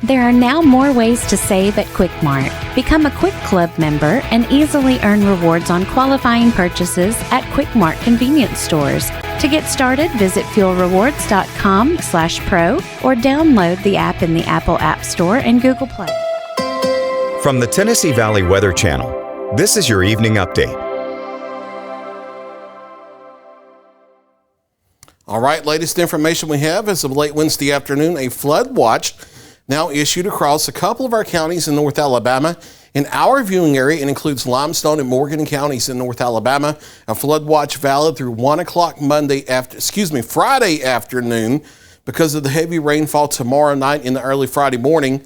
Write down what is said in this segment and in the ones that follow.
There are now more ways to save at Quick Mart. Become a Quick Club member and easily earn rewards on qualifying purchases at Quick Mart convenience stores. To get started, visit fuelrewards.com/pro or download the app in the Apple App Store and Google Play. From the Tennessee Valley Weather Channel, this is your evening update. All right, latest information we have as of late Wednesday afternoon, a flood watch now issued across a couple of our counties in North Alabama. In our viewing area, it includes Limestone and Morgan counties in North Alabama. A flood watch valid through 1 o'clock Friday afternoon because of the heavy rainfall tomorrow night in the early Friday morning,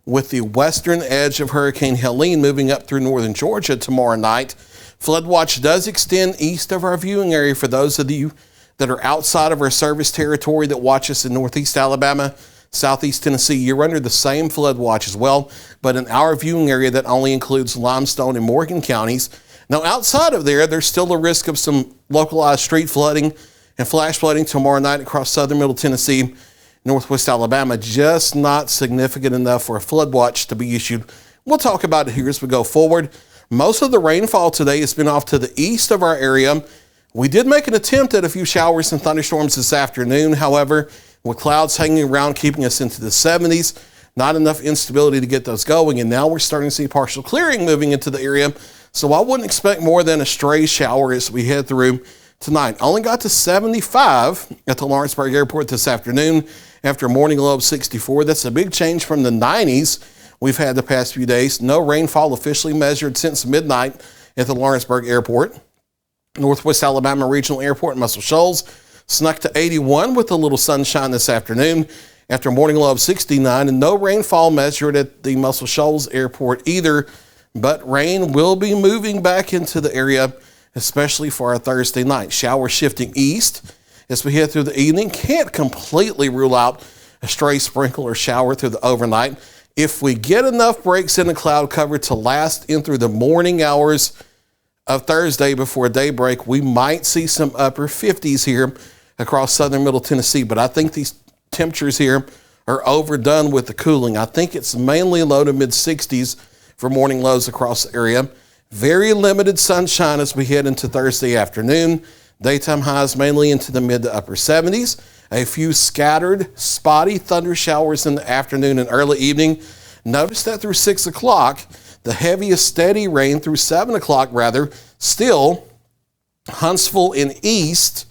with the western edge of Hurricane Helene moving up through northern Georgia tomorrow night. Flood watch does extend east of our viewing area for those of you that are outside of our service territory that watch us in northeast Alabama, southeast Tennessee. You're under the same flood watch as well, but in our viewing area that only includes Limestone and Morgan counties. Now outside of there, there's still a risk of some localized street flooding and flash flooding tomorrow night across southern middle Tennessee, northwest Alabama, just not significant enough for a flood watch to be issued. We'll talk about it here as we go forward. Most of the rainfall today has been off to the east of our area. We did make an attempt at a few showers and thunderstorms this afternoon. However, with clouds hanging around, keeping us into the 70s, not enough instability to get those going. And now we're starting to see partial clearing moving into the area. So I wouldn't expect more than a stray shower as we head through tonight. Only got to 75 at the Lawrenceburg Airport this afternoon after a morning low of 64. That's a big change from the 90s we've had the past few days. No rainfall officially measured since midnight at the Lawrenceburg Airport. Northwest Alabama Regional Airport in Muscle Shoals snuck to 81 with a little sunshine this afternoon after a morning low of 69, and no rainfall measured at the Muscle Shoals Airport either, but rain will be moving back into the area, especially for our Thursday night. Showers shifting east as we head through the evening. Can't completely rule out a stray sprinkle or shower through the overnight. If we get enough breaks in the cloud cover to last in through the morning hours of Thursday before daybreak, we might see some upper 50s here across southern middle Tennessee, but I think these temperatures here are overdone with the cooling. I think it's mainly low to mid 60s for morning lows across the area. Very limited sunshine as we head into Thursday afternoon. Daytime highs mainly into the mid to upper 70s. A few scattered, spotty thunder showers in the afternoon and early evening. Notice that through 6 o'clock, the heaviest steady rain through 7 o'clock still Huntsville and east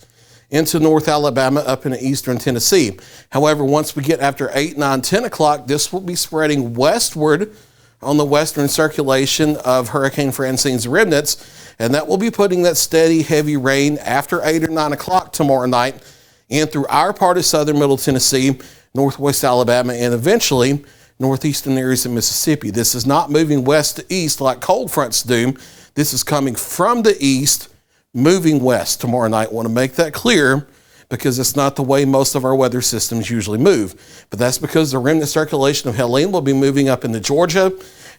into North Alabama up into eastern Tennessee. However, once we get after 8, 9, 10 o'clock, this will be spreading westward on the western circulation of Hurricane Francine's remnants, and that will be putting that steady, heavy rain after 8 or 9 o'clock tomorrow night in through our part of southern middle Tennessee, northwest Alabama, and eventually northeastern areas of Mississippi. This is not moving west to east like cold fronts do. This is coming from the east, moving west tomorrow night. I want to make that clear because it's not the way most of our weather systems usually move. But that's because the remnant circulation of Helene will be moving up into Georgia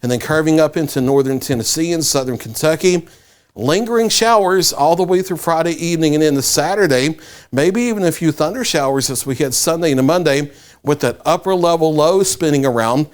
and then curving up into northern Tennessee and southern Kentucky. Lingering showers all the way through Friday evening and into Saturday, maybe even a few thunder showers as we head Sunday into Monday with that upper level low spinning around.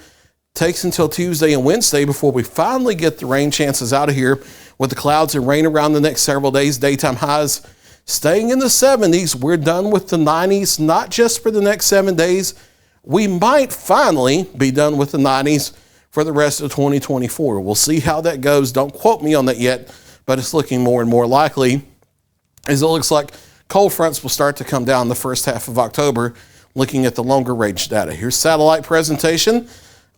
Takes until Tuesday and Wednesday before we finally get the rain chances out of here with the clouds and rain around the next several days. Daytime highs staying in the 70s. We're done with the 90s, not just for the next 7 days. We might finally be done with the 90s for the rest of 2024. We'll see how that goes. Don't quote me on that yet, but it's looking more and more likely as it looks like cold fronts will start to come down the first half of October, looking at the longer range data. Here's satellite presentation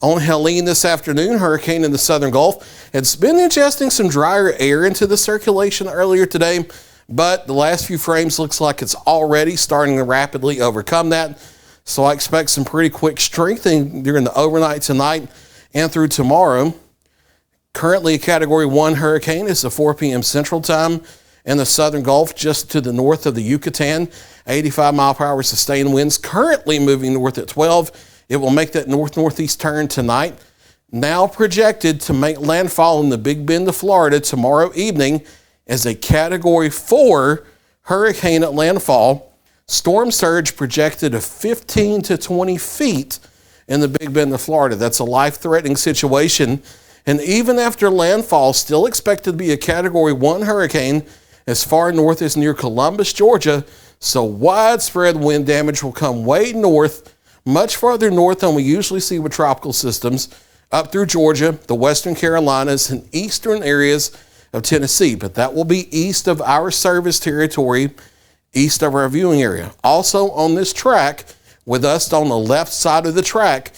on Helene this afternoon. Hurricane in the southern Gulf. It's been ingesting some drier air into the circulation earlier today, but the last few frames looks like it's already starting to rapidly overcome that. So I expect some pretty quick strengthening during the overnight tonight and through tomorrow. Currently a Category 1 hurricane. It's a 4 p.m. Central Time in the southern Gulf just to the north of the Yucatan. 85 mile per hour sustained winds currently moving north at 12. It will make that north-northeast turn tonight. Now projected to make landfall in the Big Bend of Florida tomorrow evening as a Category 4 hurricane at landfall. Storm surge projected of 15 to 20 feet in the Big Bend of Florida. That's a life-threatening situation. And even after landfall, still expected to be a Category 1 hurricane as far north as near Columbus, Georgia. So widespread wind damage will come way north, much farther north than we usually see with tropical systems, up through Georgia, the western Carolinas, and eastern areas of Tennessee. But that will be east of our service territory, east of our viewing area. Also on this track, with us on the left side of the track,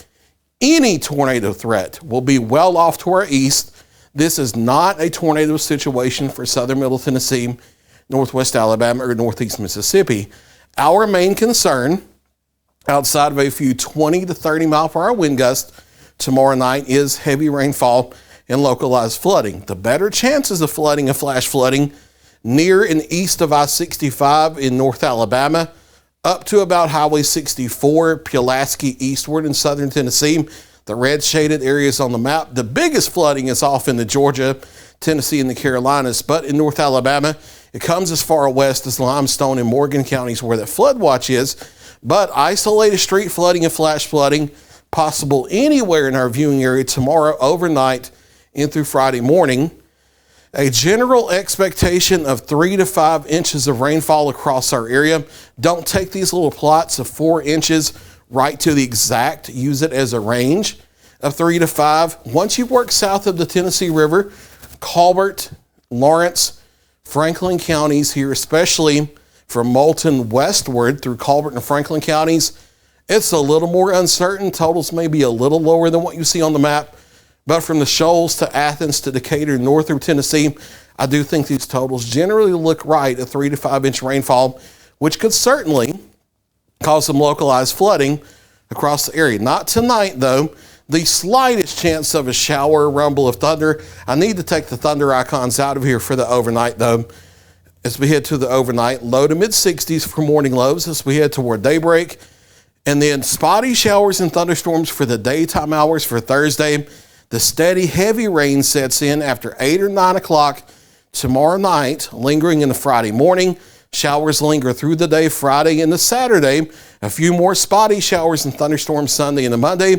any tornado threat will be well off to our east. This is not a tornado situation for southern middle Tennessee, northwest Alabama, or northeast Mississippi. Our main concern, outside of a few 20 to 30 mile per hour wind gusts tomorrow night, is heavy rainfall and localized flooding. The better chances of flooding and flash flooding near and east of I-65 in North Alabama, up to about Highway 64, Pulaski eastward in southern Tennessee. The red shaded areas on the map. The biggest flooding is off in the Georgia, Tennessee, and the Carolinas, but in North Alabama, it comes as far west as Limestone and Morgan counties where the flood watch is. But isolated street flooding and flash flooding possible anywhere in our viewing area tomorrow overnight and through Friday morning. A general expectation of 3 to 5 inches of rainfall across our area. Don't take these little plots of 4 inches right to the exact. Use it as a range of 3 to 5. Once you work south of the Tennessee River, Colbert, Lawrence, Franklin counties here, especially from Moulton westward through Colbert and Franklin counties, it's a little more uncertain. Totals may be a little lower than what you see on the map. But from the Shoals to Athens to Decatur, north through Tennessee, I do think these totals generally look right at 3 to 5 inch rainfall, which could certainly cause some localized flooding across the area. Not tonight, though. The slightest chance of a shower, rumble of thunder. I need to take the thunder icons out of here for the overnight, though. As we head to the overnight, low to mid 60s for morning lows as we head toward daybreak. And then spotty showers and thunderstorms for the daytime hours for Thursday. The steady, heavy rain sets in after 8 or 9 o'clock tomorrow night, lingering in the Friday morning. Showers linger through the day Friday into Saturday. A few more spotty showers and thunderstorms Sunday into Monday.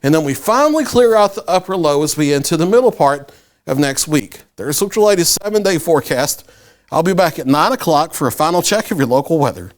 And then we finally clear out the upper low as we enter the middle part of next week. There's your latest 7-day forecast. I'll be back at 9 o'clock for a final check of your local weather.